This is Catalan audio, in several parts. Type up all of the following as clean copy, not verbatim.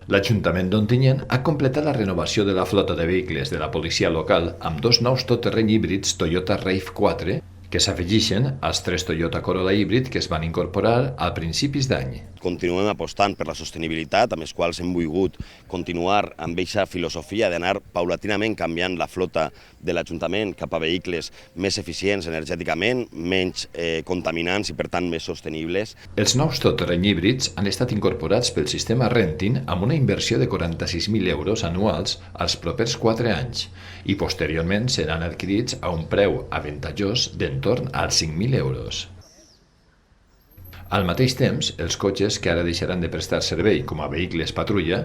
L'Ajuntament d'Ontinyent ha completat la renovació de la flota de vehicles de la policia local amb 2 nous tot-terreny híbrids Toyota RAV4 que s'afegeixen als 3 Toyota Corolla híbrid que es van incorporar a principis d'any. Continuem apostant per la sostenibilitat, amb els quals hem volgut continuar amb aquesta filosofia d'anar paulatinament canviant la flota de l'Ajuntament cap a vehicles més eficients energèticament, menys contaminants i per tant més sostenibles. Els nous tot-terreny híbrids han estat incorporats pel sistema Renting amb una inversió de 46.000 euros anuals als propers 4 anys i posteriorment seran adquirits a un preu avantatjós d'entorn als 5.000 euros. Al mateix temps, els cotxes que ara deixaran de prestar servei com a vehicles patrulla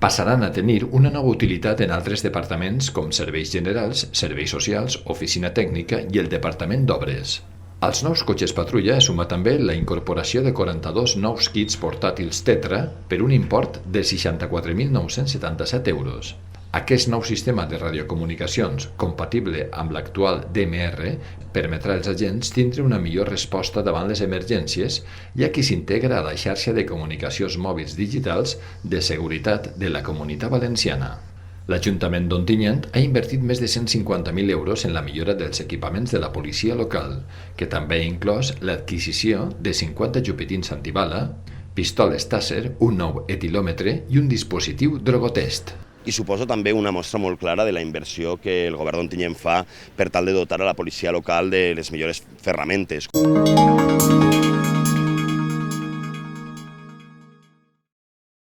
passaran a tenir una nova utilitat en altres departaments com serveis generals, serveis socials, oficina tècnica i el departament d'obres. Als nous cotxes patrulla es suma també la incorporació de 42 nous kits portàtils Tetra per un import de 64.977 euros. Aquest nou sistema de radiocomunicacions, compatible amb l'actual DMR, permetrà als agents tindre una millor resposta davant les emergències, ja que s'integra a la xarxa de comunicacions mòbils digitals de seguretat de la Comunitat Valenciana. L'Ajuntament d'Ontinyent ha invertit més de 150.000 euros en la millora dels equipaments de la policia local, que també ha inclòs l'adquisició de 50 jupitins antibala, pistoles Taser, un nou etilòmetre i un dispositiu drogotest. I suposo també una mostra molt clara de la inversió que el govern d'Ontinyent fa per tal de dotar a la policia local de les millors ferramentes.